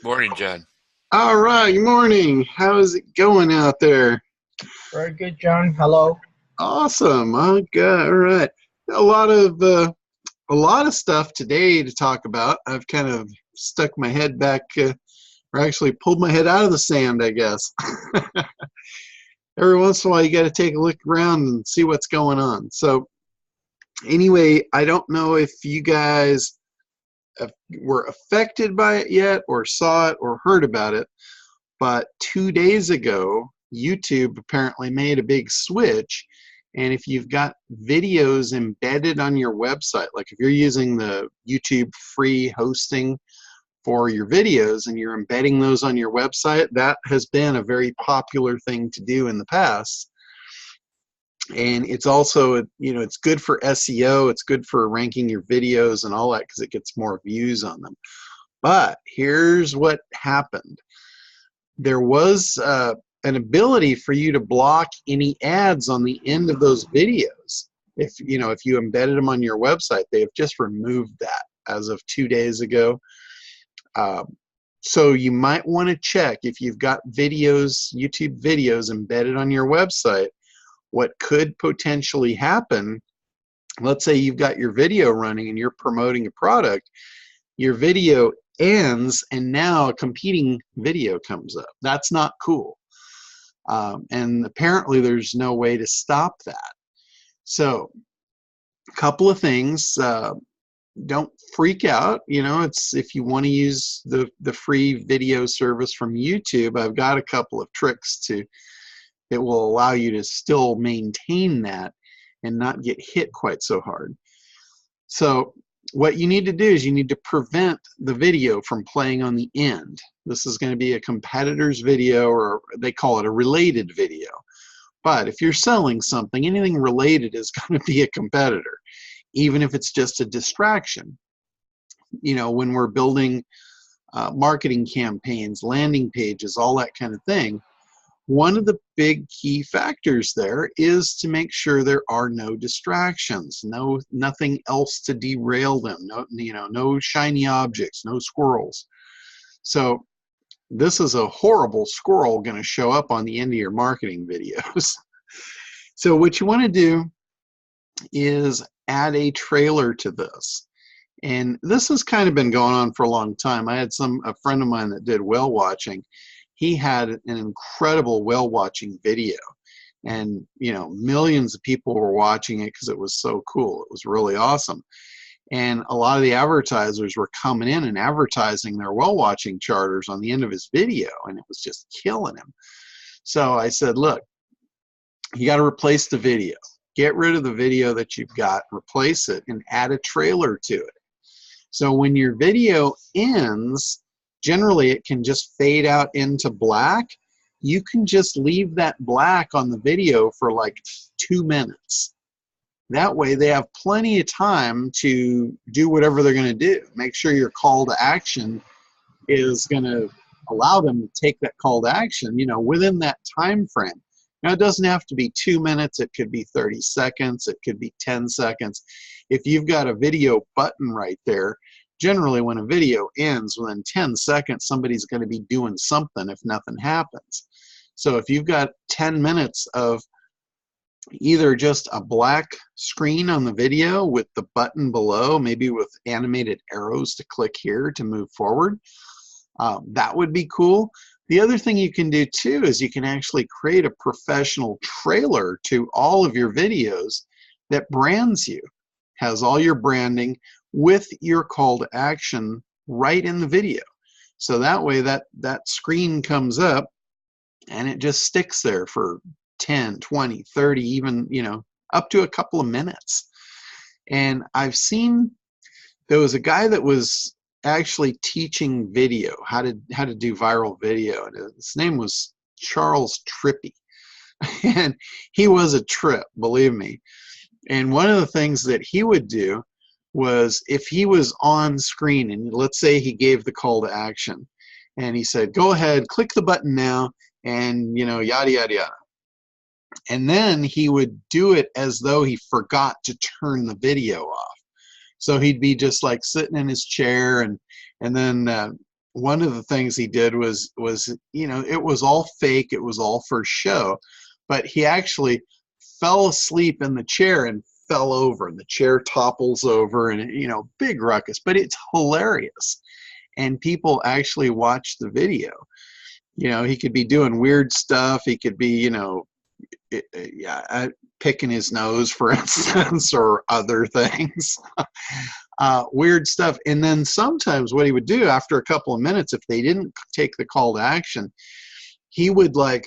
Morning, John. All right, good morning. How's it going out there? Very good, John. Hello. Awesome. Okay, all right. A lot of uh, a lot of stuff today to talk about. I've kind of stuck my head back, or actually pulled my head out of the sand, I guess. Every once in a while, you got to take a look around and see what's going on. So, anyway, I don't know if you guys were affected by it yet, or saw it, or heard about it. But 2 days ago, YouTube apparently made a big switch. And if you've got videos embedded on your website, like if you're using the YouTube free hosting for your videos and you're embedding those on your website, that has been a very popular thing to do in the past. And it's also, it's good for SEO, it's good for ranking your videos and all that because it gets more views on them. But here's what happened. There was an ability for you to block any ads on the end of those videos. If you embedded them on your website, they have just removed that as of 2 days ago. So you might want to check if you've got videos, YouTube videos embedded on your website, what could potentially happen. Let's say you've got your video running and you're promoting a product, your video ends and now a competing video comes up. That's not cool. And apparently there's no way to stop that. So a couple of things. Don't freak out. It's if you want to use the free video service from YouTube, I've got a couple of tricks that will allow you to still maintain that and not get hit quite so hard. So what you need to do is you need to prevent the video from playing on the end. This is going to be a competitor's video, or they call it a related video. But if you're selling something, anything related is going to be a competitor, even if it's just a distraction. When we're building marketing campaigns, landing pages, all that kind of thing, one of the big key factors there is to make sure there are no distractions, nothing else to derail them, no shiny objects, no squirrels. So this is a horrible squirrel going to show up on the end of your marketing videos. So what you want to do is add a trailer to this. And this has kind of been going on for a long time. I had a friend of mine that did whale watching. He had an incredible whale watching video, and millions of people were watching it because it was so cool. It was really awesome. And a lot of the advertisers were coming in and advertising their whale watching charters on the end of his video, and it was just killing him. So I said, look, you got to replace the video. Get rid of the video that you've got, replace it, and add a trailer to it. So when your video ends, generally it can just fade out into black. You can just leave that black on the video for like 2 minutes. That way they have plenty of time to do whatever they're going to do. Make sure your call to action is going to allow them to take that call to action, within that time frame. Now, it doesn't have to be 2 minutes. It could be 30 seconds. It could be 10 seconds. If you've got a video button right there, generally when a video ends within 10 seconds, somebody's going to be doing something if nothing happens. So if you've got 10 minutes of either just a black screen on the video with the button below, maybe with animated arrows to click here to move forward, that would be cool. The other thing you can do too is you can actually create a professional trailer to all of your videos that brands you, has all your branding with your call to action right in the video. So that way that screen comes up and it just sticks there for 10, 20, 30, even, up to a couple of minutes. And I've seen, there was a guy that was actually teaching video, how to do viral video, and his name was Charles Trippy. And he was a trip, believe me. And one of the things that he would do was, if he was on screen and let's say he gave the call to action and he said, go ahead, click the button now, and yada yada yada, and then he would do it as though he forgot to turn the video off. So he'd be just like sitting in his chair, and then one of the things he did was it was all fake, it was all for show, but he actually fell asleep in the chair and fell over, and the chair topples over, and big ruckus, but it's hilarious, and people actually watch the video. He could be doing weird stuff, he could be picking his nose, for instance, or other things. Weird stuff. And then sometimes what he would do after a couple of minutes, if they didn't take the call to action, he would come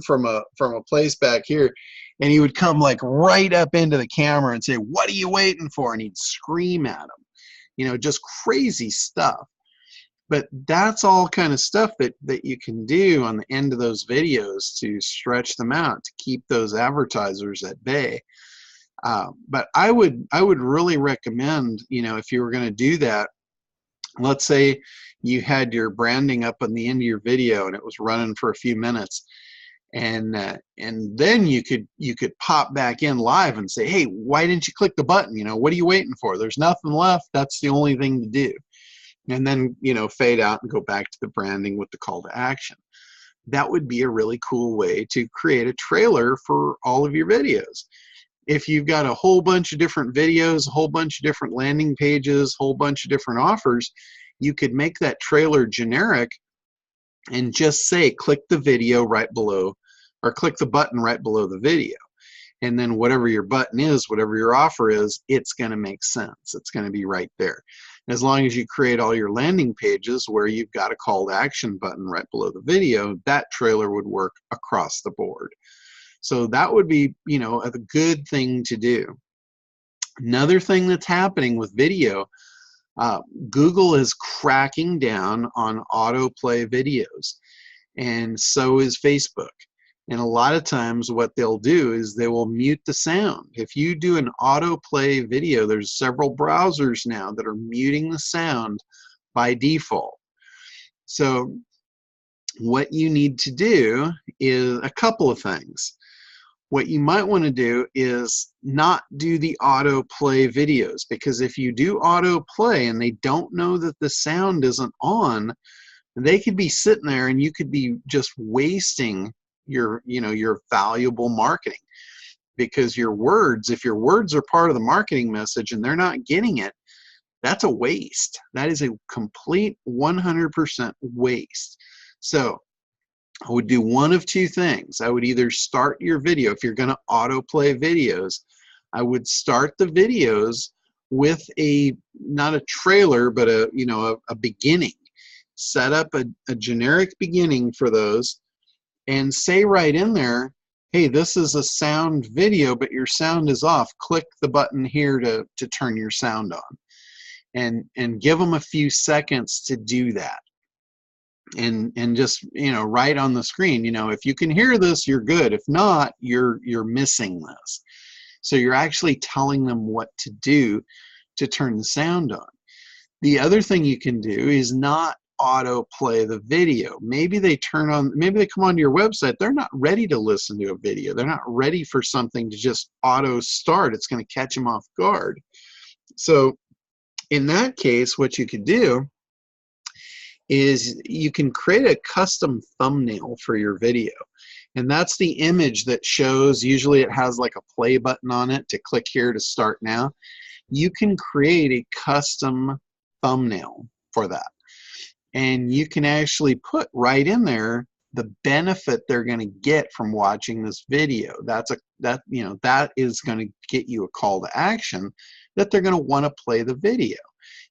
from a place back here, and he would come like right up into the camera and say, "What are you waiting for?" And he'd scream at him, just crazy stuff. But that's all kind of stuff that you can do on the end of those videos to stretch them out, to keep those advertisers at bay. But I would really recommend, if you were going to do that, let's say you had your branding up on the end of your video and it was running for a few minutes, and then you could pop back in live and say, "Hey, why didn't you click the button? What are you waiting for? There's nothing left. That's the only thing to do." And then fade out and go back to the branding with the call to action. That would be a really cool way to create a trailer for all of your videos. If you've got a whole bunch of different videos, a whole bunch of different landing pages, a whole bunch of different offers, you could make that trailer generic and just say, click the video right below, or click the button right below the video. And then whatever your button is, whatever your offer is, it's going to make sense. It's going to be right there. As long as you create all your landing pages where you've got a call to action button right below the video, that trailer would work across the board. So that would be, a good thing to do. Another thing that's happening with video, Google is cracking down on autoplay videos, and so is Facebook. And a lot of times what they'll do is they will mute the sound. If you do an autoplay video, there's several browsers now that are muting the sound by default. So what you need to do is a couple of things. What you might want to do is not do the autoplay videos, because if you do autoplay and they don't know that the sound isn't on, they could be sitting there and you could be just wasting your valuable marketing, because your words, if your words are part of the marketing message and they're not getting it, that's a waste. That is a complete 100% waste. So I would do one of two things. I would either start your video, if you're going to autoplay videos, I would start the videos with not a trailer, but a beginning. Set up a generic beginning for those, and say right in there, "Hey, this is a sound video, but your sound is off. Click the button here to turn your sound on." And give them a few seconds to do that. And just, right on the screen, if you can hear this, you're good. If not, you're missing this. So you're actually telling them what to do to turn the sound on. The other thing you can do is not autoplay the video. Maybe they come onto your website, they're not ready to listen to a video. They're not ready for something to just auto start. It's going to catch them off guard. So in that case, what you could do is you can create a custom thumbnail for your video. And that's the image that shows, usually it has like a play button on it to click here to start now. You can create a custom thumbnail for that. And you can actually put right in there the benefit they're going to get from watching this video. That is going to get you a call to action that they're going to want to play the video.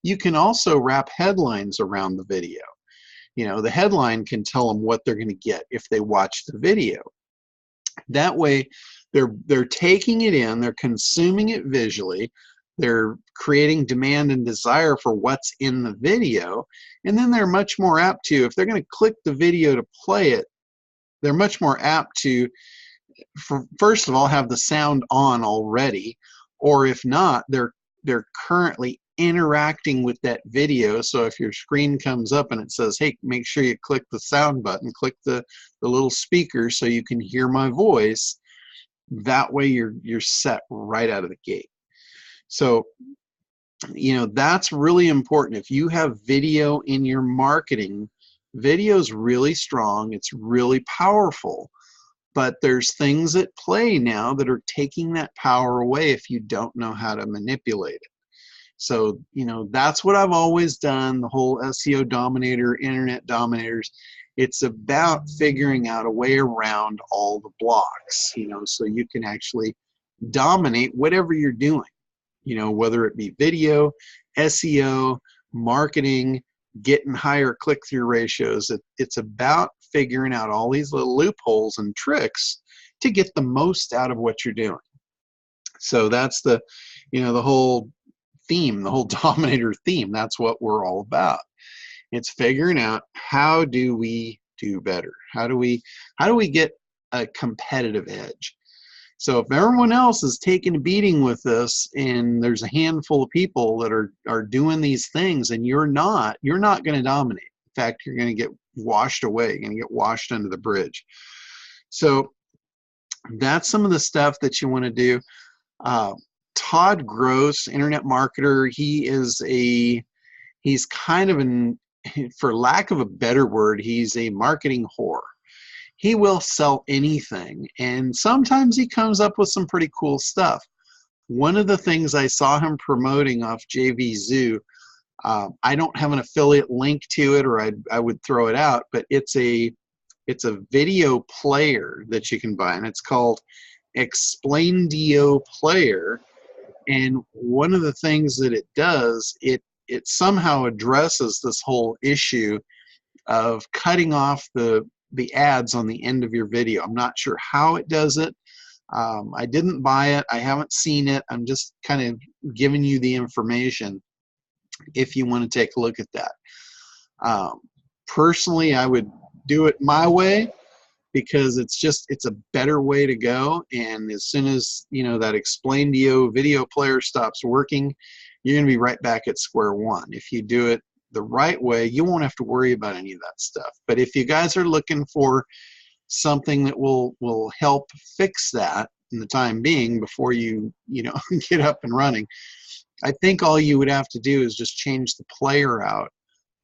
You can also wrap headlines around the video. The headline can tell them what they're going to get if they watch the video. That way, they're taking it in, they're consuming it visually, they're creating demand and desire for what's in the video, and then they're much more apt to, if they're going to click the video to play it, they're much more apt to, first of all, have the sound on already, or if not, they're currently interacting with that video. So if your screen comes up and it says, "Hey, make sure you click the sound button, click the little speaker so you can hear my voice," that way you're set right out of the gate. So that's really important. If you have video in your marketing, video is really strong, it's really powerful, but there's things at play now that are taking that power away if you don't know how to manipulate it. So, that's what I've always done, the whole SEO dominator, internet dominators. It's about figuring out a way around all the blocks, so you can actually dominate whatever you're doing, whether it be video, SEO, marketing, getting higher click-through ratios. It's about figuring out all these little loopholes and tricks to get the most out of what you're doing. So that's the whole theme, the whole Dominator theme. That's what we're all about. It's figuring out, how do we do better? How do we get a competitive edge? So if everyone else is taking a beating with this, and there's a handful of people that are doing these things, and you're not going to dominate. In fact, you're going to get washed away. You're going to get washed under the bridge. So that's some of the stuff that you want to do. Todd Gross, internet marketer, he's kind of for lack of a better word, he's a marketing whore. He will sell anything, and sometimes he comes up with some pretty cool stuff. One of the things I saw him promoting off JVZoo, I don't have an affiliate link to it, or I would throw it out, but it's a video player that you can buy, and it's called Explaindio player. And one of the things that it does, it somehow addresses this whole issue of cutting off the ads on the end of your video. I'm not sure how it does it. I didn't buy it. I haven't seen it. I'm just kind of giving you the information if you want to take a look at that. Personally, I would do it my way, because it's a better way to go. And as soon as that Explaindio video player stops working, you're going to be right back at square one. If you do it the right way, you won't have to worry about any of that stuff. But if you guys are looking for something that will help fix that in the time being, before you get up and running, I think all you would have to do is just change the player out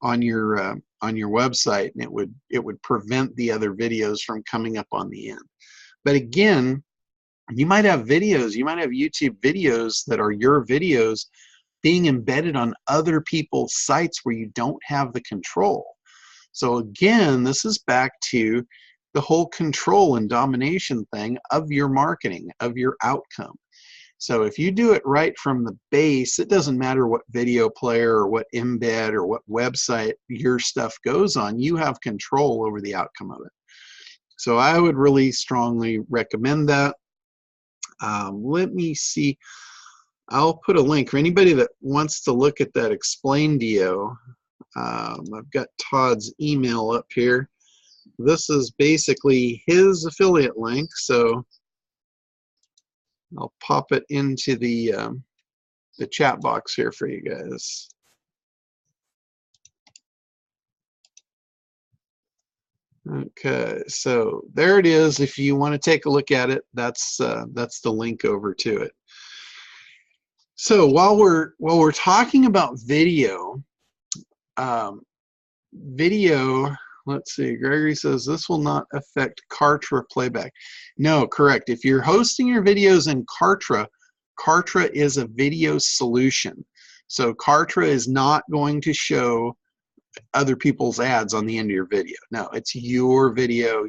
on your website, and it would prevent the other videos from coming up on the end. But again, you might have YouTube videos that are your videos being embedded on other people's sites where you don't have the control. So again, this is back to the whole control and domination thing of your marketing, of your outcome. So if you do it right from the base, it doesn't matter what video player or what embed or what website your stuff goes on, you have control over the outcome of it. So I would really strongly recommend that. Let me see. I'll put a link for anybody that wants to look at that Explaindio. I've got Todd's email up here. This is basically his affiliate link, so I'll pop it into the chat box here for you guys. Okay, so there it is. If you want to take a look at it, that's the link over to it. So while we're talking about video, let's see, Gregory says this will not affect Kartra playback. No, correct. If you're hosting your videos in Kartra, Kartra is a video solution. So Kartra is not going to show other people's ads on the end of your video. No, it's your video.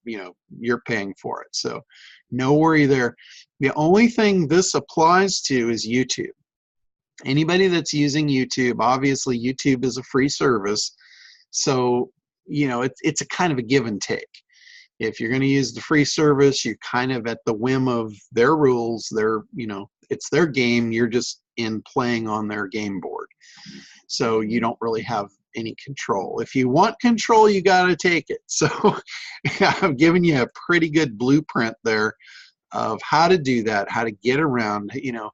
You're paying for it. So no worry there. The only thing this applies to is YouTube. Anybody that's using YouTube, obviously YouTube is a free service. So, it's a kind of a give and take. If you're going to use the free service, you're kind of at the whim of their rules. It's their game. You're just playing on their game board. So you don't really have any control. If you want control, you got to take it. So I've given you a pretty good blueprint there of how to do that, how to get around, and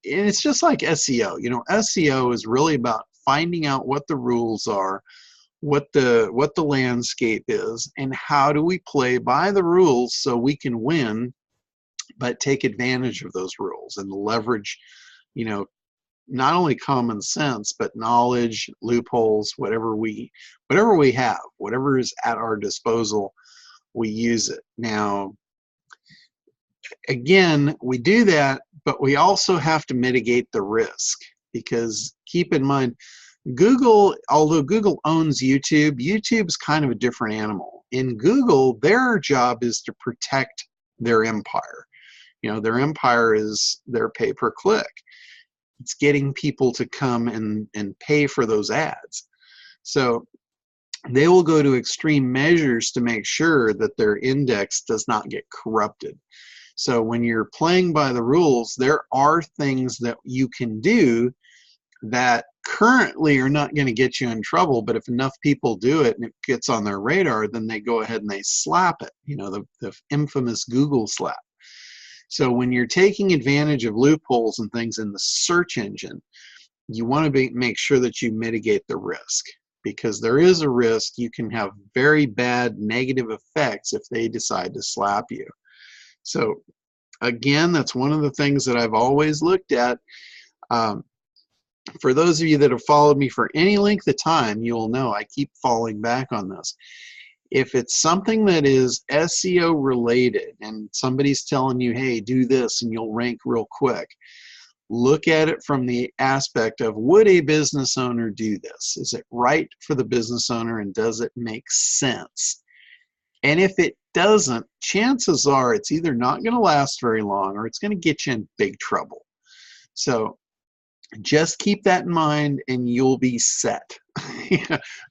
it's just like SEO. SEO is really about finding out what the rules are, what the landscape is, and how do we play by the rules so we can win, but take advantage of those rules and leverage you know, not only common sense, but knowledge, loopholes, whatever we have, whatever is at our disposal, we use it. Now, again, we do that, but we also have to mitigate the risk, because keep in mind, Google, although Google owns YouTube, YouTube's kind of a different animal. In Google, their job is to protect their empire. You know, their empire is their pay-per-click. It's getting people to come and pay for those ads. So they will go to extreme measures to make sure that their index does not get corrupted. So when you're playing by the rules, there are things that you can do that currently are not going to get you in trouble, but if enough people do it and it gets on their radar, then they go ahead and they slap it, you know, the infamous Google slap. So when you're taking advantage of loopholes and things in the search engine, you want to make sure that you mitigate the risk, because there is a risk you can have very bad negative effects if they decide to slap you. So again, that's one of the things that I've always looked at. For those of you that have followed me for any length of time, you'll know I keep falling back on this. If it's something that is SEO related and somebody's telling you, hey, do this and you'll rank real quick, look at it from the aspect of, would a business owner do this? Is it right for the business owner, and does it make sense? And if it doesn't, chances are it's either not going to last very long or it's going to get you in big trouble. So just keep that in mind and you'll be set. You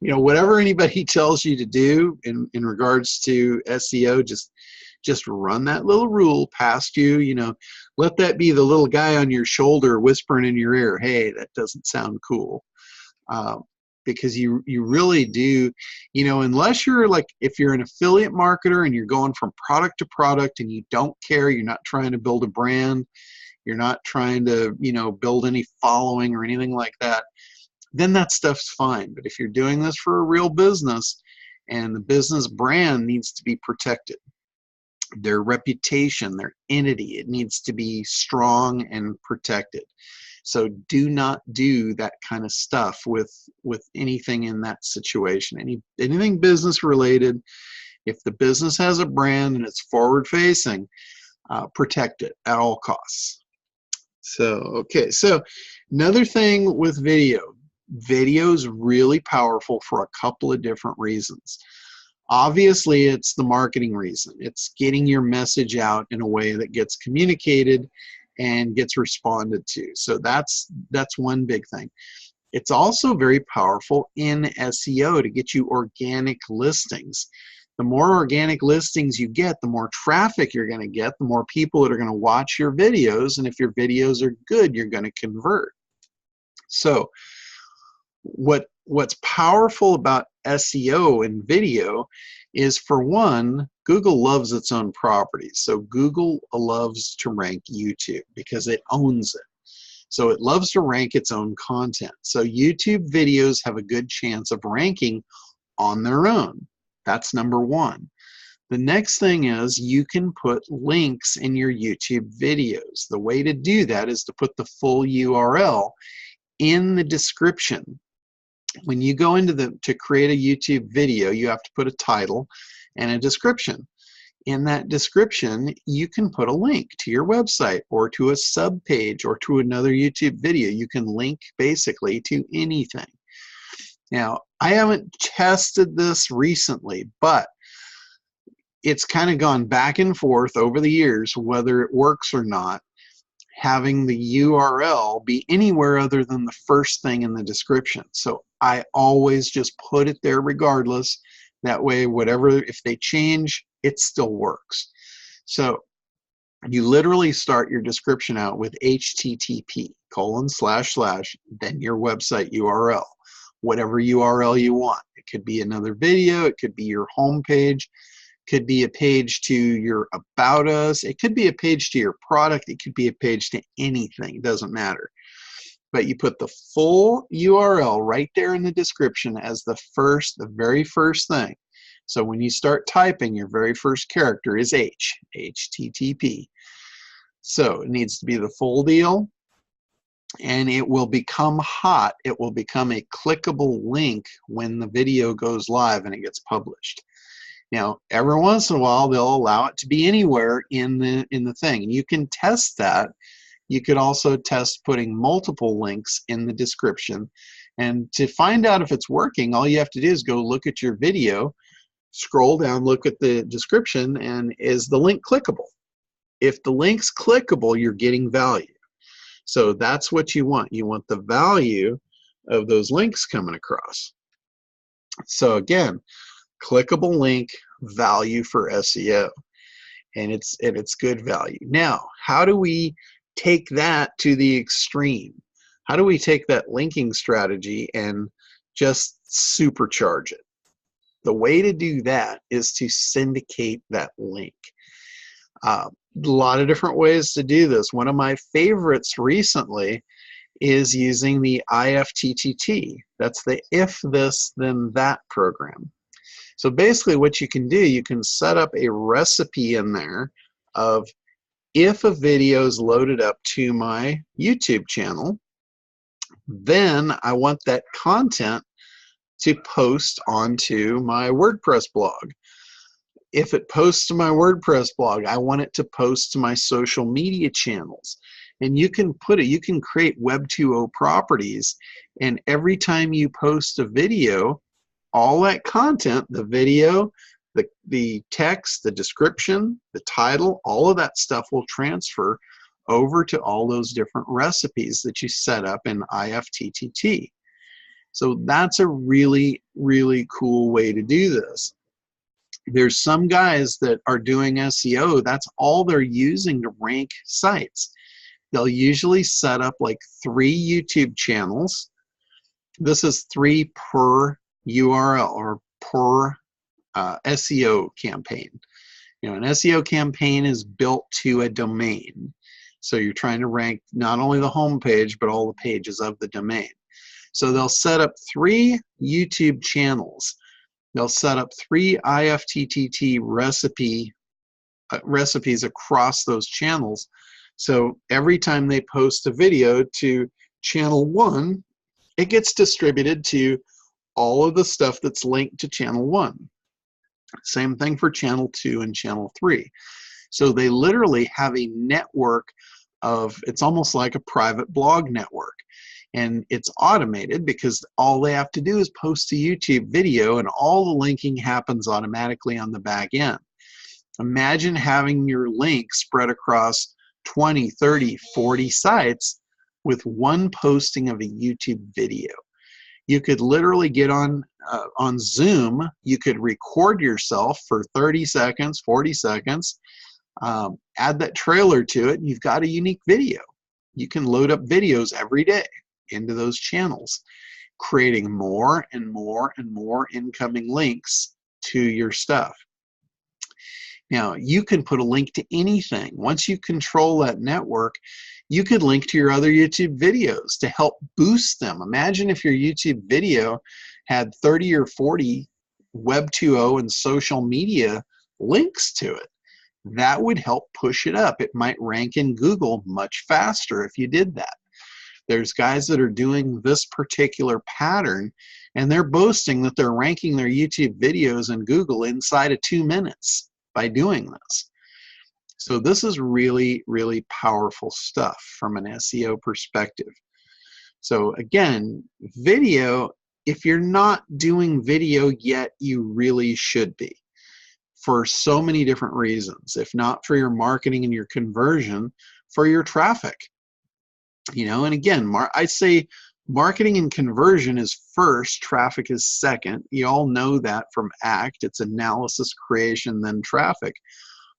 know, whatever anybody tells you to do in regards to SEO, just run that little rule past you. You know, let that be the little guy on your shoulder whispering in your ear, hey, that doesn't sound cool. Because you really do, you know, unless you're like, if you're an affiliate marketer and you're going from product to product and you don't care, you're not trying to build a brand, you're not trying to, you know, build any following or anything like that, then that stuff's fine. But if you're doing this for a real business and the business brand needs to be protected, their reputation, their entity, it needs to be strong and protected. So do not do that kind of stuff with anything in that situation. Anything business related, if the business has a brand and it's forward facing, protect it at all costs. So, okay, so another thing with video. Video is really powerful for a couple of different reasons. Obviously, it's the marketing reason. It's getting your message out in a way that gets communicated and gets responded to. So that's one big thing. It's also very powerful in SEO to get you organic listings. The more organic listings you get, the more traffic you're going to get, the more people that are going to watch your videos, and if your videos are good, you're going to convert. So what's powerful about SEO and video is, for one, Google loves its own properties. So Google loves to rank YouTube because it owns it. So it loves to rank its own content. So YouTube videos have a good chance of ranking on their own. That's number one. The next thing is, you can put links in your YouTube videos. The way to do that is to put the full URL in the description. When you go into to create a YouTube video, you have to put a title and a description. In that description, you can put a link to your website or to a sub page or to another YouTube video. You can link basically to anything. Now, I haven't tested this recently, but it's kind of gone back and forth over the years whether it works or not, having the URL be anywhere other than the first thing in the description. So I always just put it there regardless. That way, whatever, if they change, it still works. So you literally start your description out with HTTP : then your website URL, whatever URL you want. It could be another video, it could be your home page, could be a page to your About Us, it could be a page to your product, it could be a page to anything, it doesn't matter. But you put the full URL right there in the description as the very first thing. So when you start typing, your very first character is HTTP. So it needs to be the full deal. and it will become hot. It will become a clickable link when the video goes live and it gets published. Now, every once in a while, they'll allow it to be anywhere in the thing. And you can test that. You could also test putting multiple links in the description. And to find out if it's working, all you have to do is go look at your video, scroll down, look at the description, and is the link clickable? If the link's clickable, you're getting value. So that's what you want. You want the value of those links coming across. So again, clickable link, value for SEO, and it's good value. Now, how do we take that to the extreme? How do we take that linking strategy and just supercharge it? The way to do that is to syndicate that link. A lot of different ways to do this. One of my favorites recently is using the IFTTT. That's the if this then that program. So basically what you can do, you can set up a recipe in there of if a video is loaded up to my YouTube channel, then I want that content to post onto my WordPress blog. If it posts to my WordPress blog, I want it to post to my social media channels. And you can put it, you can create Web 2.0 properties, and every time you post a video, all that content, the video, the text, the description, the title, all of that stuff will transfer over to all those different recipes that you set up in IFTTT. So that's a really, really cool way to do this. There's some guys that are doing SEO, that's all they're using to rank sites. They'll usually set up like 3 YouTube channels. This is 3 per URL or per SEO campaign. You know, an SEO campaign is built to a domain. So you're trying to rank not only the home page, but all the pages of the domain. So they'll set up 3 YouTube channels. They'll set up 3 IFTTT recipes across those channels. So every time they post a video to channel 1, it gets distributed to all of the stuff that's linked to channel 1. Same thing for channel 2 and channel 3. So they literally have a network of, it's almost like a private blog network. And it's automated because all they have to do is post a YouTube video and all the linking happens automatically on the back end. Imagine having your link spread across 20, 30, 40 sites with one posting of a YouTube video. You could literally get on Zoom, you could record yourself for 30 seconds, 40 seconds, add that trailer to it, and you've got a unique video. You can load up videos every day into those channels, creating more and more and more incoming links to your stuff. Now, you can put a link to anything. Once you control that network, you could link to your other YouTube videos to help boost them. Imagine if your YouTube video had 30 or 40 Web 2.0 and social media links to it. That would help push it up. It might rank in Google much faster if you did that. There's guys that are doing this particular pattern, and they're boasting that they're ranking their YouTube videos in Google inside of 2 minutes by doing this. So this is really, really powerful stuff from an SEO perspective. So again, video, if you're not doing video yet, you really should be, for so many different reasons. If not for your marketing and your conversion, for your traffic. You know, and again, I say marketing and conversion is first, traffic is second. You all know that from ACT. It's analysis, creation, then traffic.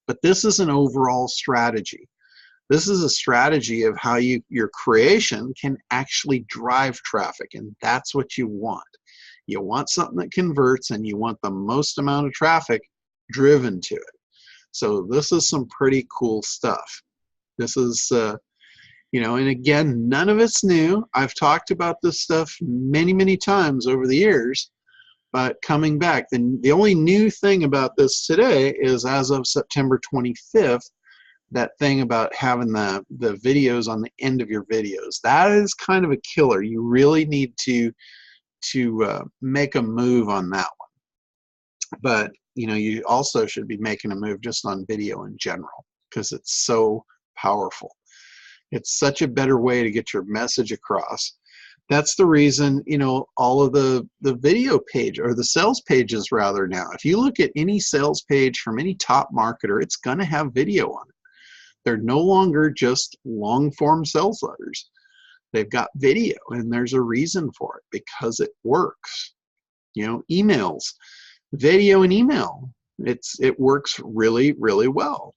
But this is an overall strategy. This is a strategy of how your creation can actually drive traffic, and that's what you want. You want something that converts, and you want the most amount of traffic driven to it. So this is some pretty cool stuff. This is you know, and again, none of it's new. I've talked about this stuff many, many times over the years, but coming back, the only new thing about this today is as of September 25th, that thing about having the videos on the end of your videos. That is kind of a killer. You really need to make a move on that one. But you know, you also should be making a move just on video in general, because it's so powerful. It's such a better way to get your message across. That's the reason, you know, all of the video page, or the sales pages rather, now, if you look at any sales page from any top marketer, it's going to have video on it. They're no longer just long form sales letters. They've got video, and there's a reason for it, because it works. You know, emails, video and email, it works really, really well.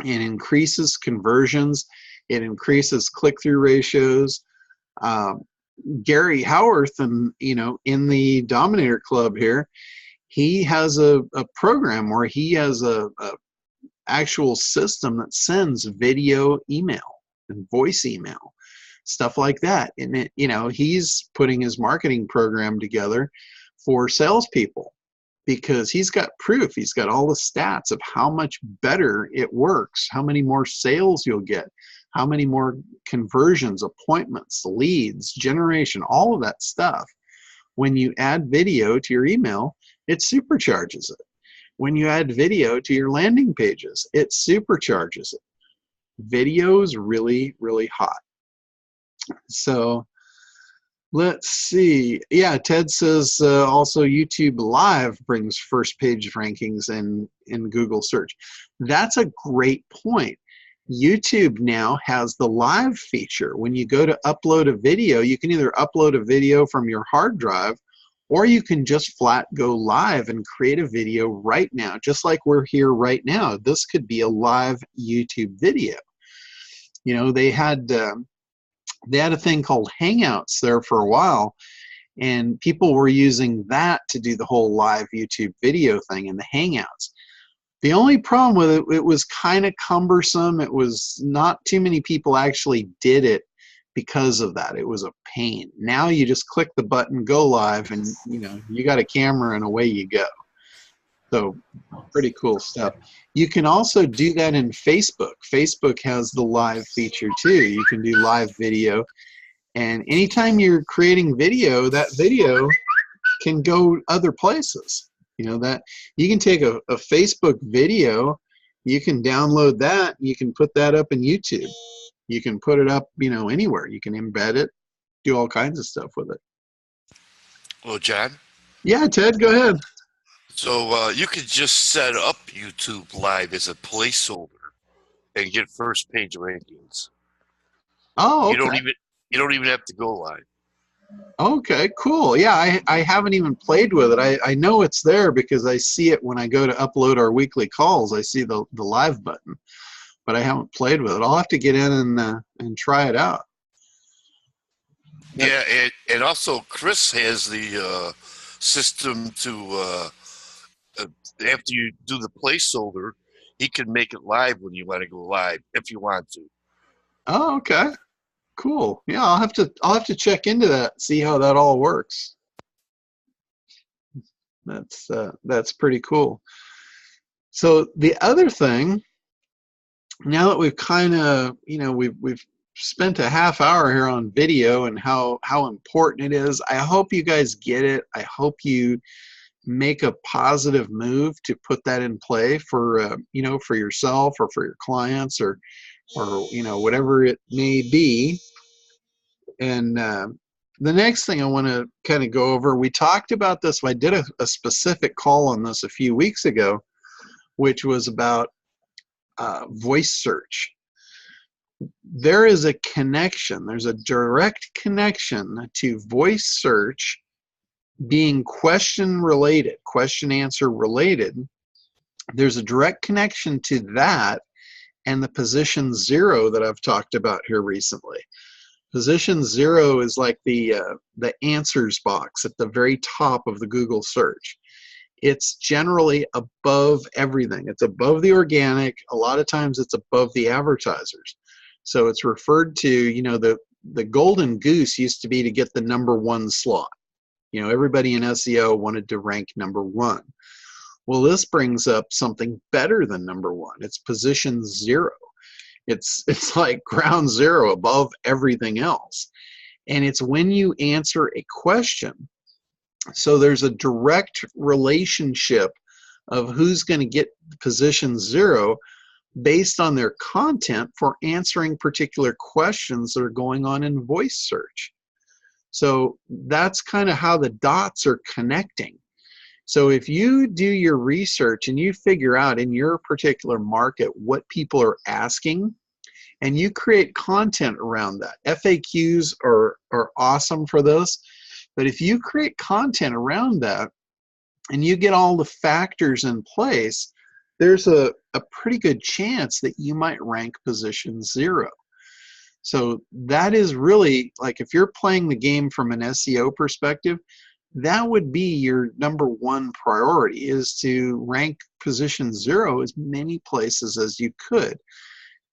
It increases conversions. It increases click-through ratios. Gary Howarth, and you know, in the Dominator Club here, he has a program where he has a actual system that sends video email and voice email, stuff like that. And it, you know, he's putting his marketing program together for salespeople, because he's got proof. He's got all the stats of how much better it works, how many more sales you'll get, how many more conversions, appointments, leads, generation, all of that stuff. When you add video to your email, it supercharges it. When you add video to your landing pages, it supercharges it. Video is really, really hot. So let's see. Yeah, Ted says also YouTube Live brings first page rankings in Google search. That's a great point. YouTube now has the live feature. When you go to upload a video, you can either upload a video from your hard drive, or you can just flat go live and create a video right now, just like we're here right now. This could be a live YouTube video. You know, they had a thing called Hangouts there for a while, and people were using that to do the whole live YouTube video thing in the Hangouts. The only problem with it, it was kind of cumbersome. It was not too many people actually did it because of that. It was a pain. Now you just click the button, go live, and you know, you got a camera and away you go. So pretty cool stuff. You can also do that in Facebook. Facebook has the live feature too. You can do live video, and anytime you're creating video, that video can go other places. You know, that you can take a Facebook video, you can download that, you can put that up in YouTube. You can put it up, you know, anywhere. You can embed it, do all kinds of stuff with it. Well, John? Yeah, Ted, go ahead. So you could just set up YouTube Live as a placeholder and get first page rankings. Oh, okay. You don't even have to go live. Okay, cool. Yeah, I haven't even played with it. I know it's there because I see it when I go to upload our weekly calls. I see the live button, but I haven't played with it. I'll have to get in and try it out. Yeah, and also Chris has the system to after you do the placeholder, he can make it live when you want to go live if you want to. Oh, okay. Cool. Yeah, I'll have to check into that, see how that all works. That's pretty cool. So the other thing, now that we've kind of, you know, we've spent a half hour here on video and how important it is, I hope you guys get it. I hope you make a positive move to put that in play for you know, for yourself or for your clients, or you know, whatever it may be. And the next thing I want to kind of go over, we talked about this. I did a specific call on this a few weeks ago, which was about voice search. There is a connection. There's a direct connection to voice search being question related, question answer related. There's a direct connection to that and the position 0 that I've talked about here recently. Position 0 is like the answers box at the very top of the Google search. It's generally above everything. It's above the organic. A lot of times it's above the advertisers. So it's referred to, you know, the golden goose used to be to get the #1 slot. You know, everybody in SEO wanted to rank #1. Well, this brings up something better than #1. It's position 0. It's like ground zero above everything else. And it's when you answer a question. So there's a direct relationship of who's going to get position 0 based on their content for answering particular questions that are going on in voice search. So that's kind of how the dots are connecting. So if you do your research and you figure out in your particular market what people are asking, and you create content around that. FAQs are awesome for this, but if you create content around that and you get all the factors in place, there's a pretty good chance that you might rank position 0. So that is really, like, if you're playing the game from an SEO perspective, that would be your #1 priority, is to rank position 0 as many places as you could.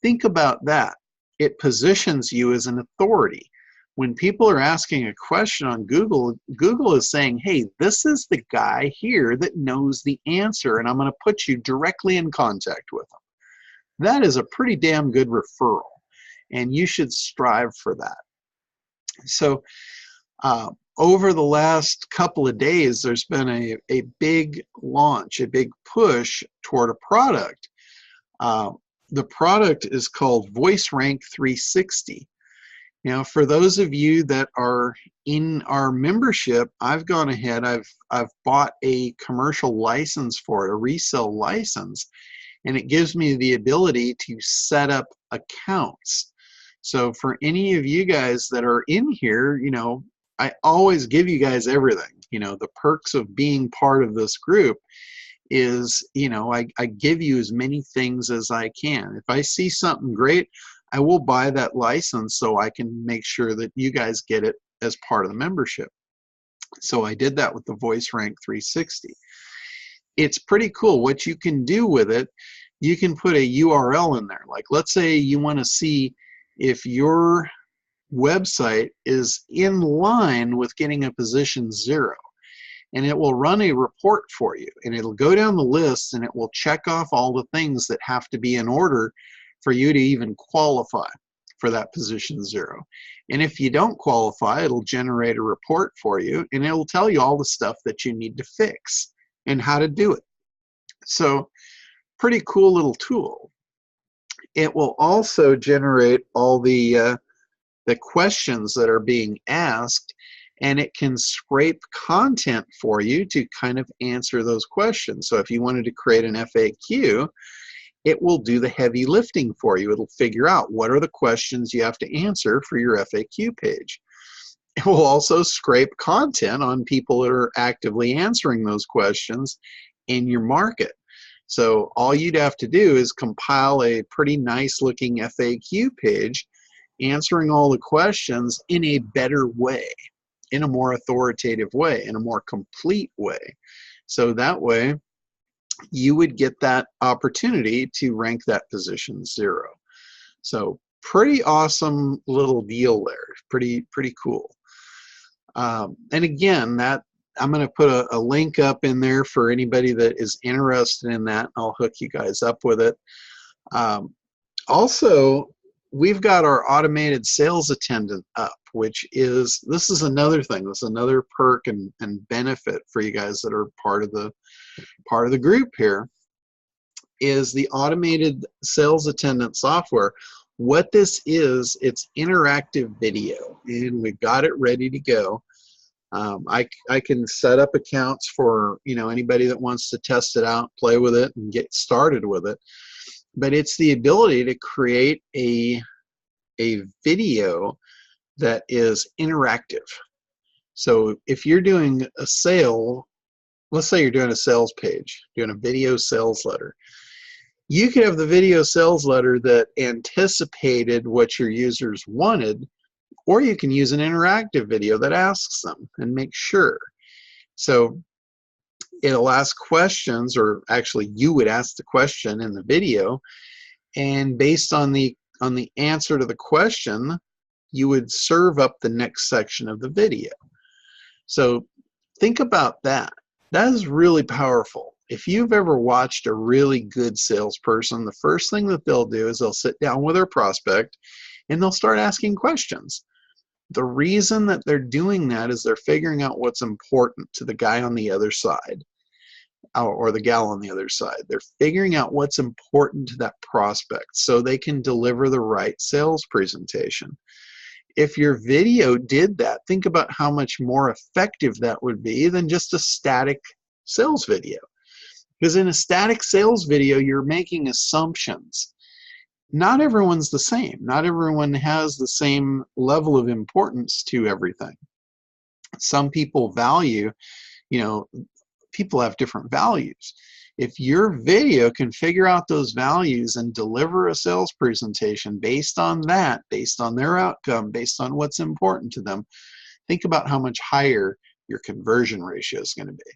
Think about that. It positions you as an authority. When people are asking a question on Google, Google is saying, hey, this is the guy here that knows the answer, and I'm going to put you directly in contact with him. That is a pretty damn good referral, and you should strive for that. So over the last couple of days, there's been a big launch, a big push toward a product. The product is called Voice Rank 360. Now, for those of you that are in our membership, I've gone ahead, I've bought a commercial license for it, a resale license, and it gives me the ability to set up accounts. So for any of you guys that are in here, you know, I always give you guys everything. You know, the perks of being part of this group is, you know, I give you as many things as I can. If I see something great, I will buy that license so I can make sure that you guys get it as part of the membership. So I did that with the Voice Rank 360. It's pretty cool. What you can do with it, you can put a URL in there. Like, let's say you want to see if your website is in line with getting a position 0. And it will run a report for you, and it'll go down the list and it will check off all the things that have to be in order for you to even qualify for that position 0. And if you don't qualify, it'll generate a report for you, and it'll tell you all the stuff that you need to fix and how to do it. So pretty cool little tool. It will also generate all the questions that are being asked, and it can scrape content for you to kind of answer those questions. So if you wanted to create an FAQ, it will do the heavy lifting for you. It'll figure out what are the questions you have to answer for your FAQ page. It will also scrape content on people that are actively answering those questions in your market. So all you'd have to do is compile a pretty nice looking FAQ page answering all the questions in a better way, in a more authoritative way, in a more complete way. So that way you would get that opportunity to rank that position 0. So pretty awesome little deal there. Pretty cool. And again, that I'm going to put a link up in there for anybody that is interested in that. I'll hook you guys up with it. Also, we've got our automated sales attendant up, which is, this is another thing. This is another perk and benefit for you guys that are part of the group here, is the automated sales attendant software. What this is, it's interactive video, and we've got it ready to go. I can set up accounts for, you know, anybody that wants to test it out, play with it, and get started with it. But it's the ability to create a video that is interactive. So if you're doing a sale, let's say you're doing a sales page, doing a video sales letter, you could have the video sales letter that anticipated what your users wanted, or you can use an interactive video that asks them and make sure. So it'll ask questions, or actually you would ask the question in the video, and based on the answer to the question, you would serve up the next section of the video. So think about that. That is really powerful. If you've ever watched a really good salesperson, the first thing that they'll do is they'll sit down with their prospect and they'll start asking questions. The reason that they're doing that is they're figuring out what's important to the guy on the other side, or the gal on the other side. They're figuring out what's important to that prospect so they can deliver the right sales presentation. If your video did that, think about how much more effective that would be than just a static sales video. Because in a static sales video, you're making assumptions. Not everyone's the same. Not everyone has the same level of importance to everything. Some people value, people have different values. If your video can figure out those values and deliver a sales presentation based on that, based on their outcome, based on what's important to them, think about how much higher your conversion ratio is going to be.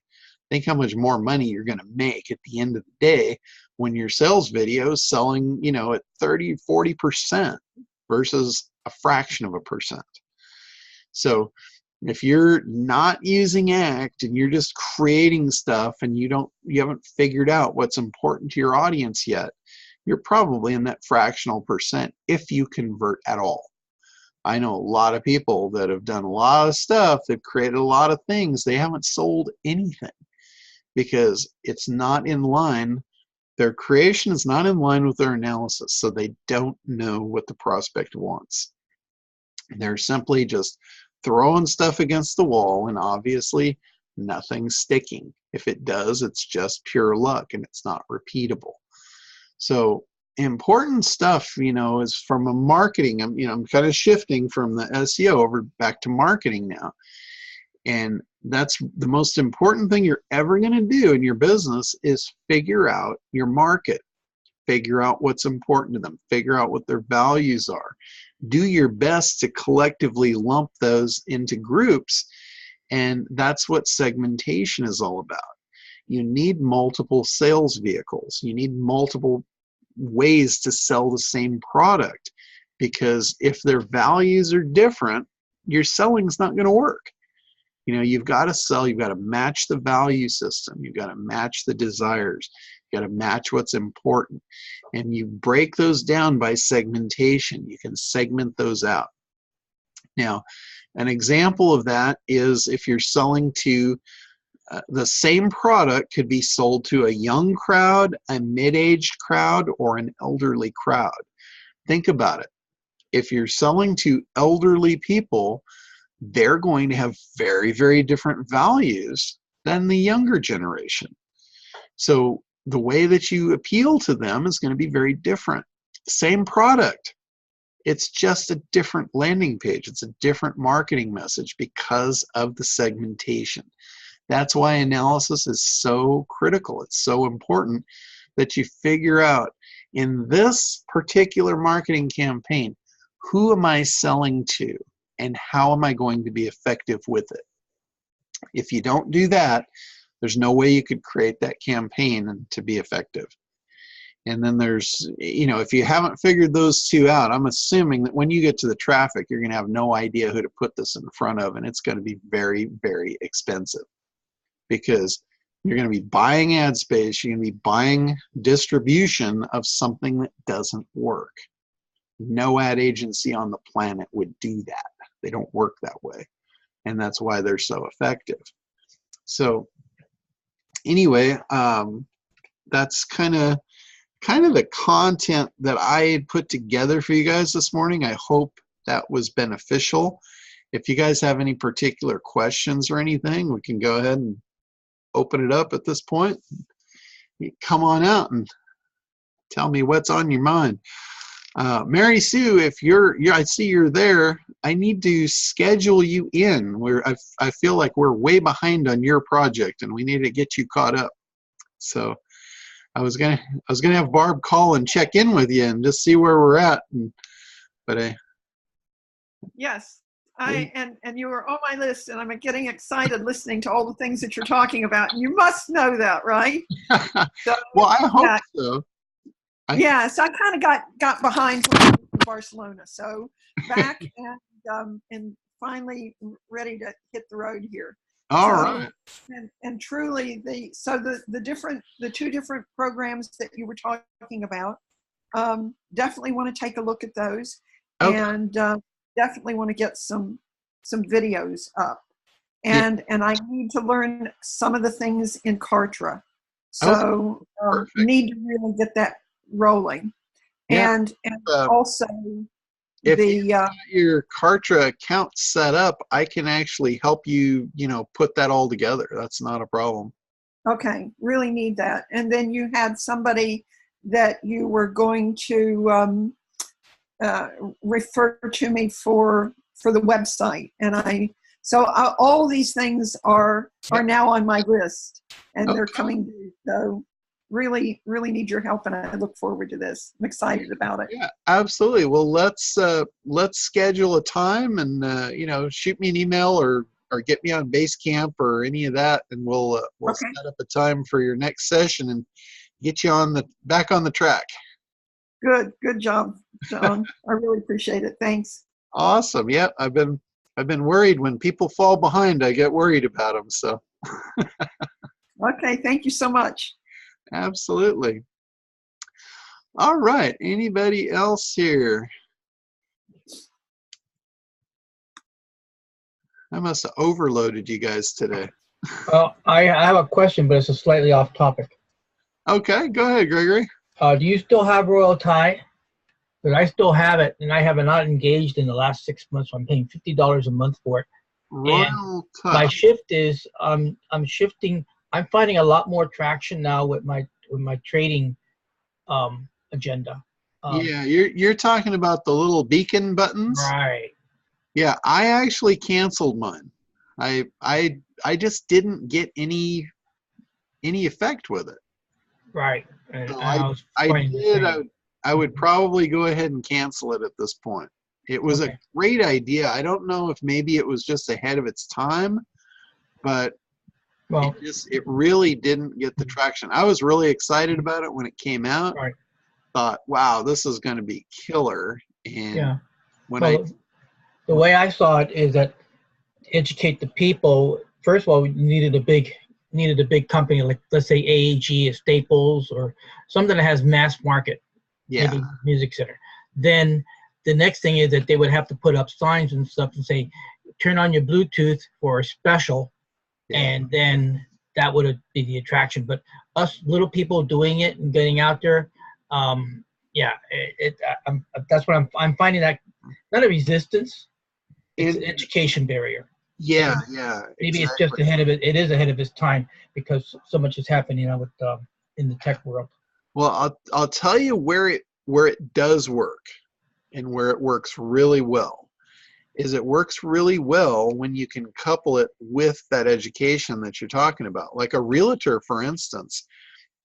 Think how much more money you're going to make at the end of the day when your sales video is selling, at 30-40% versus a fraction of a percent. So if you're not using ACT and you're just creating stuff and you haven't figured out what's important to your audience yet, you're probably in that fractional percent if you convert at all. I know a lot of people that have done a lot of stuff, they've created a lot of things, they haven't sold anything because it's not in line. Their creation is not in line with their analysis, so they don't know what the prospect wants. They're simply just throwing stuff against the wall, and obviously nothing's sticking. If it does, it's just pure luck and it's not repeatable. So important stuff, is from a marketing. I'm kind of shifting from the SEO over back to marketing now. And that's the most important thing you're ever going to do in your business is figure out your market, figure out what's important to them, figure out what their values are. Do your best to collectively lump those into groups, and that's what segmentation is all about. You need multiple sales vehicles. You need multiple ways to sell the same product, because if their values are different, your selling is not going to work. You've got to sell, you've got to match the value system, you've got to match the desires, you've got to match what's important. And you break those down by segmentation. You can segment those out. Now, an example of that is if you're selling to the same product could be sold to a young crowd, a mid-aged crowd, or an elderly crowd. Think about it. If you're selling to elderly people, they're going to have very, very different values than the younger generation. So the way that you appeal to them is going to be very different. Same product. It's just a different landing page. It's a different marketing message because of the segmentation. That's why analysis is so critical. It's so important that you figure out in this particular marketing campaign, who am I selling to and how am I going to be effective with it? If you don't do that, there's no way you could create that campaign and to be effective. And then there's, if you haven't figured those two out, I'm assuming that when you get to the traffic, you're going to have no idea who to put this in front of, and it's going to be very, very expensive because you're going to be buying ad space, you're going to be buying distribution of something that doesn't work. No ad agency on the planet would do that. They don't work that way, and that's why they're so effective. So anyway, that's kind of the content that I had put together for you guys this morning. I hope that was beneficial. If you guys have any particular questions or anything, we can go ahead and open it up at this point. Come on out and tell me what's on your mind. Mary Sue, if I see you're there, I need to schedule you in. I feel like we're way behind on your project and we need to get you caught up. So I was gonna have Barb call and check in with you and just see where we're at. Yes, and you were on my list, and I'm getting excited listening to all the things that you're talking about. You must know that, right? So, well, I hope so. Yes, I kind of got behind Barcelona, so back and finally ready to hit the road here. All So, right. and truly, the two different programs that you were talking about, definitely want to take a look at those, Okay. and definitely want to get some videos up, Yeah. and I need to learn some of the things in Kartra, Okay. so Perfect. need to really get that rolling, Yeah. and Uh, also If the you got your Kartra account set up, I can actually help you, put that all together. That's not a problem. okay, really need that. And then you had somebody that you were going to refer to me for the website, and all these things are now on my list, and they're coming due. So really need your help, and I look forward to this. I'm excited about it. Yeah, absolutely. Well, let's schedule a time, and shoot me an email or get me on Basecamp or any of that, and we'll Okay. set up a time for your next session and get you back on the track. Good job, John. I really appreciate it. Thanks. Awesome. Yeah, I've been worried when people fall behind. I get worried about them. So Okay, thank you so much. absolutely. All right. Anybody else here? I must have overloaded you guys today. Well, I have a question, but it's a slightly off topic. Okay, go ahead, Gregory. Do you still have Royal Tie? Because I still have it, and I have not engaged in the last 6 months. So I'm paying $50 a month for it. Royal Tie. My shift is I'm shifting. I'm finding a lot more traction now with my trading agenda. Yeah, you're talking about the little beacon buttons. Right. Yeah, I actually canceled mine. I just didn't get any effect with it. Right. And So I was I finding the did. same. I would probably go ahead and cancel it at this point. It was a great idea. I don't know if maybe it was just ahead of its time, but Well, it really didn't get the traction. I was really excited about it when it came out. right. Thought, wow, this is going to be killer. And Yeah. when The way I saw it is that educate the people. First of all, we needed a big company like, let's say, AAG, Staples, or something that has mass market. yeah, Maybe Music Center. Then the next thing is that they would have to put up signs and stuff and say, turn on your Bluetooth for a special, and then that would be the attraction. But us little people doing it and getting out there, that's what I'm finding, that not a resistance, it's an education barrier. Yeah, And yeah. maybe exactly. it's just ahead of it. It is ahead of its time because so much is happening now with in the tech world. Well, I'll tell you where it does work, and where it works really well. Is it works really well when you can couple it with that education that you're talking about. Like a realtor, for instance,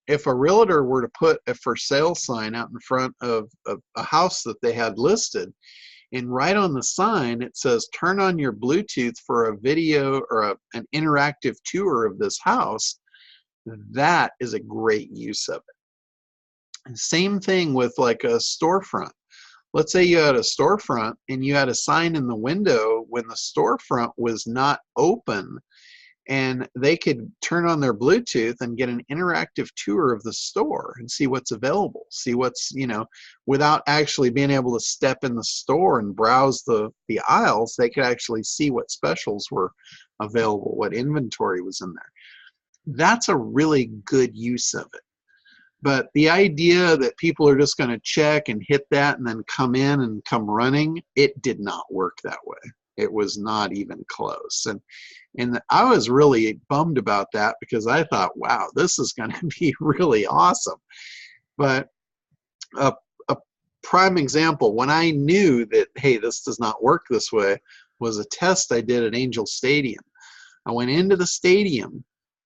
if a realtor were to put a for sale sign out in front of a house that they had listed, and right on the sign it says, turn on your Bluetooth for a video or an interactive tour of this house, that is a great use of it. Same thing with like a storefront. Let's say you had a storefront and you had a sign in the window when the storefront was not open, and they could turn on their Bluetooth and get an interactive tour of the store and see what's available, see what's, without actually being able to step in the store and browse the aisles. They could actually see what specials were available, what inventory was in there. That's a really good use of it. But the idea that people are just going to check and hit that and then come in and come running, it did not work that way. It was not even close. And I was really bummed about that, because I thought, wow, this is going to be really awesome. But a prime example, when I knew that, hey, this does not work this way, was a test I did at Angel Stadium. I went into the stadium,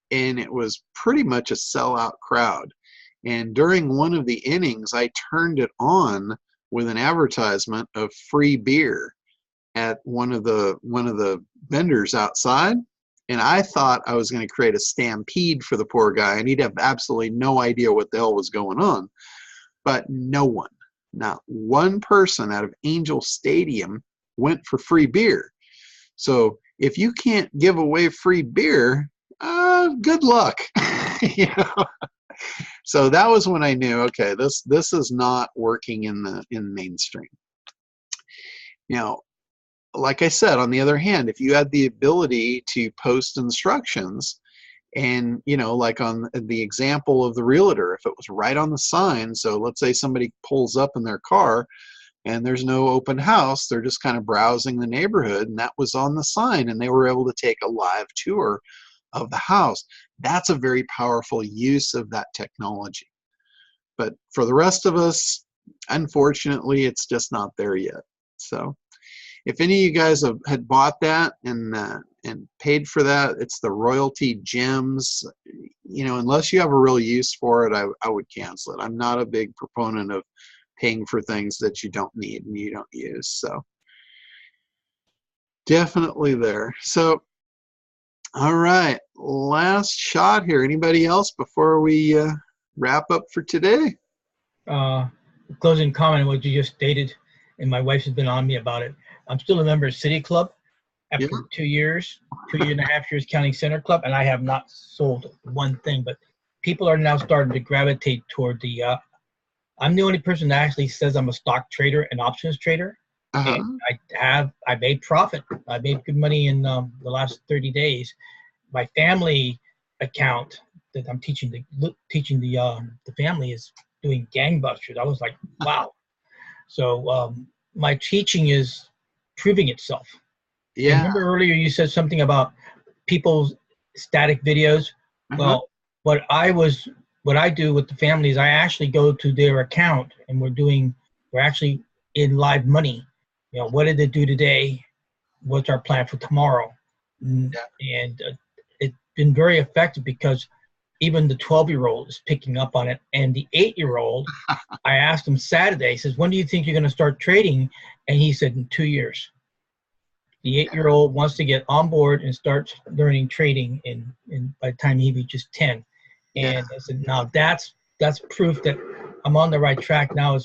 and it was pretty much a sellout crowd. And during one of the innings, I turned it on with an advertisement of free beer at one of the vendors outside. And I thought I was going to create a stampede for the poor guy, and he'd have absolutely no idea what the hell was going on. But no one, not one person out of Angel Stadium went for free beer. So if you can't give away free beer, good luck. You know? So that was when I knew, okay, this is not working in mainstream. Now, like I said, on the other hand, if you had the ability to post instructions, and you know, like on the example of the realtor, if it was right on the sign, so let's say somebody pulls up in their car and there's no open house, they're just kind of browsing the neighborhood, and that was on the sign, and they were able to take a live tour of the house. That's a very powerful use of that technology. But for the rest of us, unfortunately, it's just not there yet. So if any of you guys had bought that and paid for that, it's the royalty gems. You know, unless you have a real use for it, I would cancel it. I'm not a big proponent of paying for things that you don't need and you don't use. So definitely there. So, all right, last shot here. Anybody else before we wrap up for today? Closing comment on what you just stated, and my wife has been on me about it. I'm still a member of City Club after 2 years, 2.5 years counting Center Club, and I have not sold one thing. But people are now starting to gravitate toward the. I'm the only person that actually says I'm a stock trader and options trader. And I made profit. I made good money in the last 30 days. My family account that I'm teaching the family is doing gangbusters. I was like, wow. So my teaching is proving itself. Yeah. And remember earlier you said something about people's static videos. Well, what I do with the family is I actually go to their account and we're actually in live money. You know, what did they do today? What's our plan for tomorrow? And it's been very effective because even the 12-year-old is picking up on it. And the 8-year-old, I asked him Saturday, he says, when do you think you're going to start trading? And he said, in 2 years. The 8-year-old wants to get on board and start learning trading by the time he reaches 10. And I said, now that's proof that I'm on the right track now.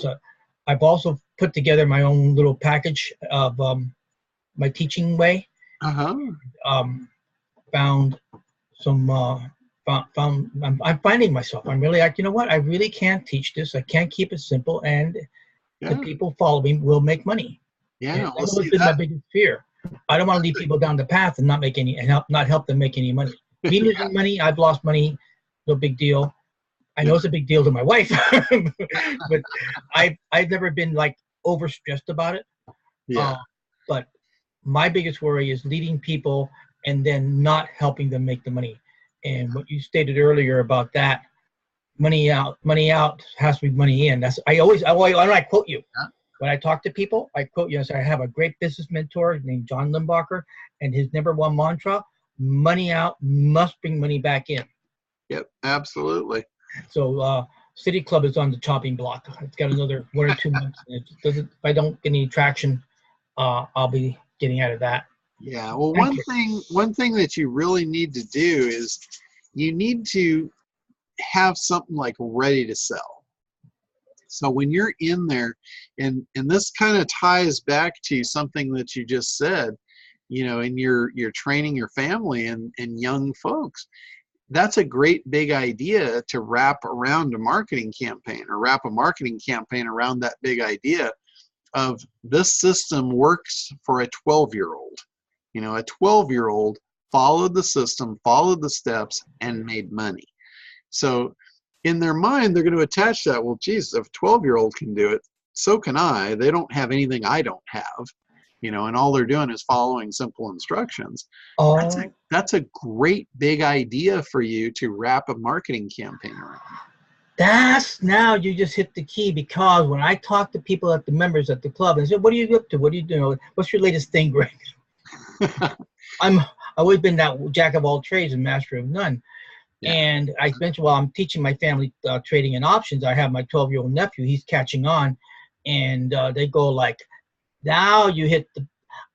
I've also put together my own little package of my teaching way. Found some I'm finding myself. I'm really like, you know what? I really can't teach this. I can't keep it simple, and the people following will make money. Yeah, that's always been my biggest fear. I don't want to lead people down the path and not help them make any money. Me losing money, I've lost money, no big deal. I know it's a big deal to my wife, but I've never been like overstressed about it. But my biggest worry is leading people and then not helping them make the money. And what you stated earlier about that, money out has to be money in. I quote you. When I talk to people, I quote you. I say, I have a great business mentor named John Limbacher, and his #1 mantra, money out must bring money back in. Yep, absolutely. So City Club is on the chopping block. It's got another 1 or 2 months. If I don't get any traction, I'll be getting out of that. Yeah, well, one thing that you really need to do is you need to have something like ready to sell. So when you're in there, and this kind of ties back to something that you just said, you know, and you're training your family and young folks. That's a great big idea to wrap around a marketing campaign, or wrap a marketing campaign around that big idea of this system works for a 12-year-old. You know, a 12-year-old followed the system, followed the steps, and made money. So in their mind, they're going to attach that, well, geez, if a 12-year-old can do it, so can I. They don't have anything I don't have, you know, and all they're doing is following simple instructions. That's a great big idea for you to wrap a marketing campaign around. Now you just hit the key, because when I talk to people at the members at the club and say, what are you up to? What are you doing? What's your latest thing, Greg? I've always been that jack of all trades and master of none. Yeah. And I mentioned, well, I'm teaching my family trading and options. I have my 12-year-old nephew. He's catching on. And they go like, now you hit the,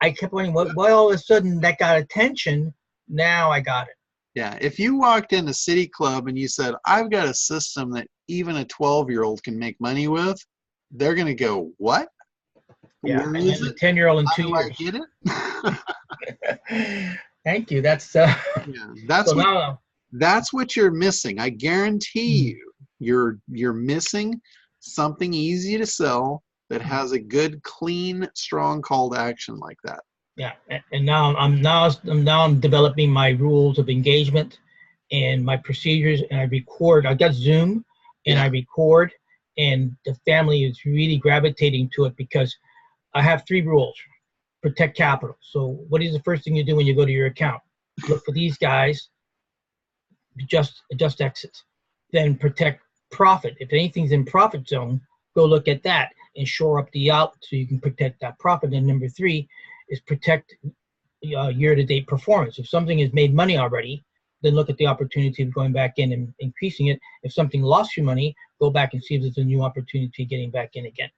I kept wondering, why all of a sudden that got attention? Now I got it. Yeah, if you walked into City Club and you said, I've got a system that even a 12-year-old can make money with, they're going to go, what? Yeah, Where and is then it? the 10-year-old in How 2 do I years. get it? Thank you. That's Yeah, so now. that's what you're missing. I guarantee Mm. you're missing something easy to sell that has a good, clean, strong call to action like that. Yeah, and I'm developing my rules of engagement and my procedures, and I record. I got Zoom, and Yeah. I record, and the family is really gravitating to it because I have 3 rules: protect capital. So, what is the first thing you do when you go to your account? Look for these guys, adjust exits, then protect profit. If anything's in profit zone, go look at that and shore up the out so you can protect that profit. And number 3 is protect year-to-date performance. If something has made money already, then look at the opportunity of going back in and increasing it. If something lost you money, go back and see if there's a new opportunity getting back in again.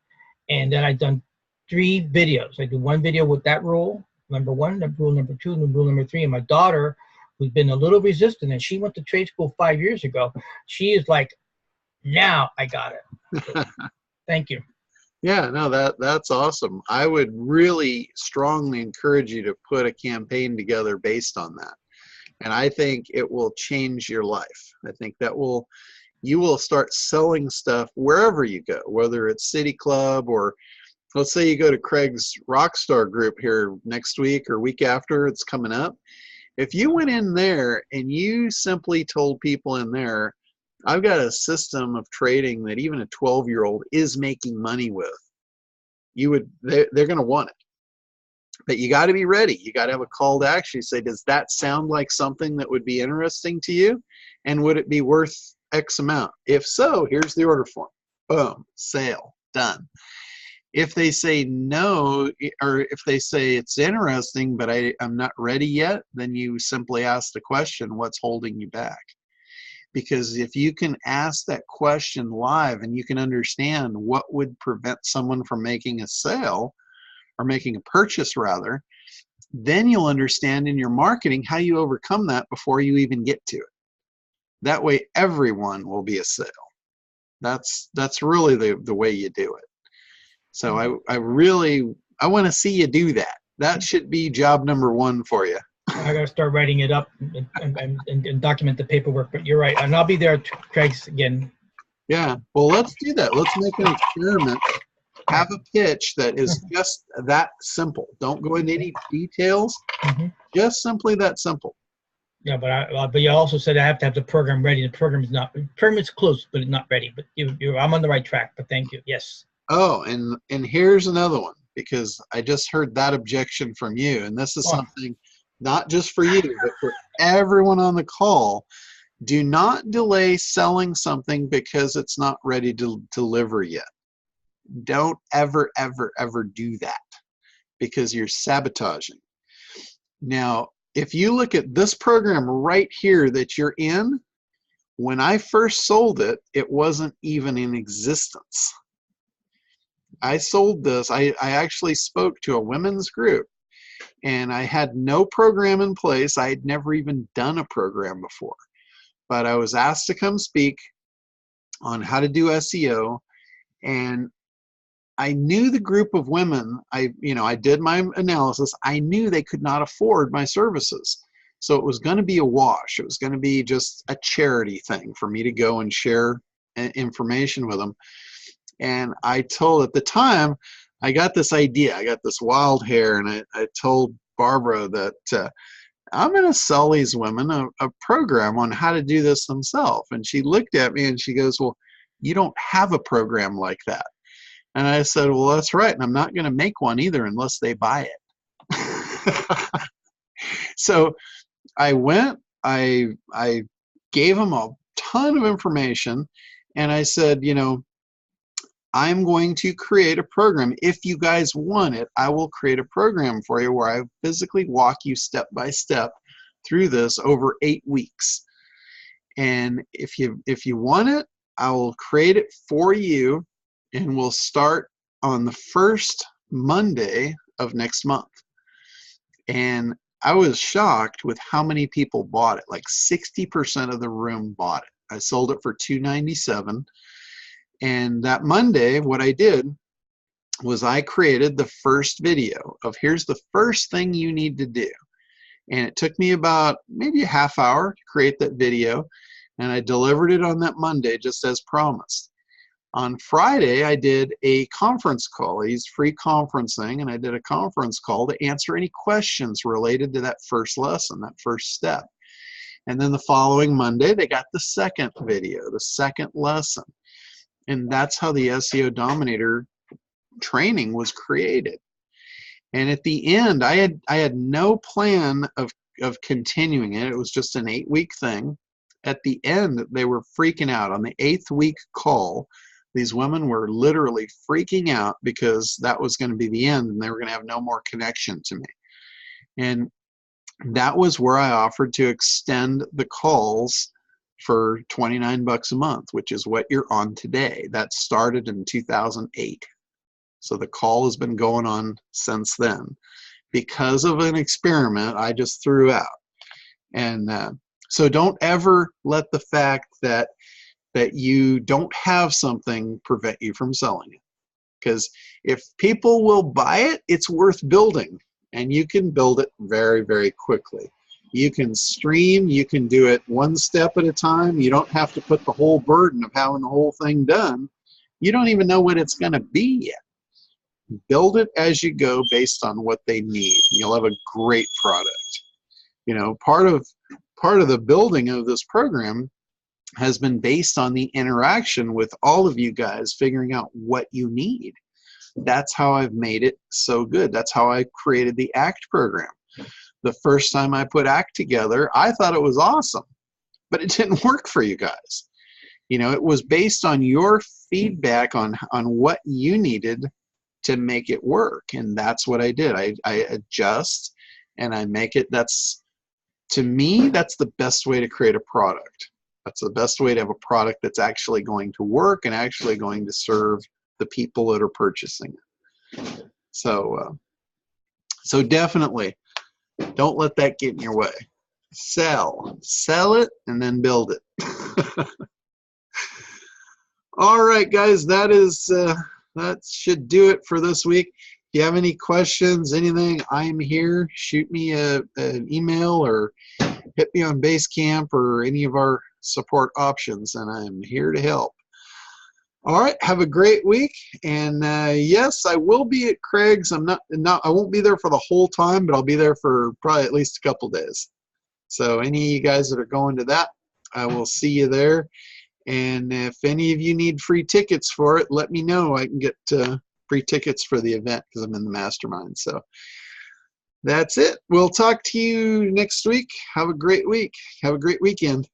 And then I've done 3 videos. I do 1 video with that rule, number 1, rule number 2, and rule number 3. And my daughter, who's been a little resistant, and she went to trade school 5 years ago, she is like, now I got it. So, thank you. Yeah, no, that's awesome. I would really strongly encourage you to put a campaign together based on that. And I think it will change your life. I think that you will start selling stuff wherever you go, whether it's City Club or let's say you go to Craig's Rockstar group here next week or week after, it's coming up. If you went in there and you simply told people in there, I've got a system of trading that even a 12-year-old is making money with, they're going to want it. But you got to be ready. You got to have a call to action. Say, does that sound like something that would be interesting to you? And would it be worth X amount? If so, here's the order form. Boom, sale, done. If they say no, or if they say it's interesting, but I'm not ready yet, then you simply ask the question, what's holding you back? Because if you can ask that question live and you can understand what would prevent someone from making a sale or making a purchase rather, then you'll understand in your marketing how you overcome that before you even get to it. That way everyone will be a sale. That's really the way you do it. So I want to see you do that. That should be job number 1 for you. I got to start writing it up and document the paperwork, but you're right. And I'll be there at Craig's again. Yeah, well, let's do that. Let's make an experiment. Have a pitch that is just that simple. Don't go into any details. Just simply that simple. Yeah, but you also said I have to have the program ready. The program is close, but it's not ready. But I'm on the right track. But thank you. Yes. Oh, and here's another one, because I just heard that objection from you, and this is something not just for you, but for everyone on the call. Do not delay selling something because it's not ready to deliver yet. Don't ever, ever, ever do that, because you're sabotaging. Now, if you look at this program right here that you're in, when I first sold it, it wasn't even in existence. I sold this, I actually spoke to a women's group, and I had no program in place. I had never even done a program before, but I was asked to come speak on how to do SEO, and I knew the group of women. I did my analysis. I knew they could not afford my services, so it was going to be a wash. It was going to be just a charity thing for me to go and share information with them. And I told, at the time, I got this idea. I got this wild hair, and I told Barbara that I'm going to sell these women a program on how to do this themselves. And she looked at me and she goes, well, you don't have a program like that. And I said, well, that's right. And I'm not going to make one either unless they buy it. So I went, I gave them a ton of information, and I said, I'm going to create a program. If you guys want it, I will create a program for you where I physically walk you step by step through this over 8 weeks. And if you want it, I will create it for you, and we'll start on the first Monday of next month. And I was shocked with how many people bought it. Like 60% of the room bought it. I sold it for $297. And that Monday, what I did was I created the first video of here's the first thing you need to do. And it took me about maybe a half hour to create that video, and I delivered it on that Monday just as promised. On Friday, I did a conference call. I used free conferencing, and I did a conference call to answer any questions related to that first lesson, that first step. And then the following Monday, they got the second video, the second lesson. And that's how the SEO Dominator training was created. And at the end, I had no plan of continuing it. It was just an 8-week thing. At the end, they were freaking out. On the 8th week call, these women were literally freaking out because that was going to be the end and they were going to have no more connection to me. And that was where I offered to extend the calls for $29 a month, which is what you're on today. That started in 2008. So the call has been going on since then because of an experiment I just threw out. And so don't ever let the fact that you don't have something prevent you from selling it. Because if people will buy it, it's worth building. And you can build it very, very quickly. You can stream, you can do it one step at a time. You don't have to put the whole burden of having the whole thing done. You don't even know what it's going to be yet. Build it as you go based on what they need. You'll have a great product. You know, part of the building of this program has been based on the interaction with all of you guys figuring out what you need. That's how I've made it so good. That's how I created the ACT program. The first time I put ACT together, I thought it was awesome, but it didn't work for you guys. You know, it was based on your feedback on what you needed to make it work, and that's what I did. I adjust and I make it. That's, to me, that's the best way to create a product. That's the best way to have a product that's actually going to work and actually going to serve the people that are purchasing it. So definitely don't let that get in your way. Sell it, and then build it. All right, guys, that should do it for this week. If you have any questions, anything, I'm here. Shoot me an email or hit me on Basecamp or any of our support options, and I'm here to help. All right, have a great week. And yes, I will be at Craig's. I won't be there for the whole time, but I'll be there for probably at least a couple days. So any of you guys that are going to that, I will see you there. And if any of you need free tickets for it, let me know. I can get free tickets for the event because I'm in the mastermind. So that's it. We'll talk to you next week. Have a great week. Have a great weekend.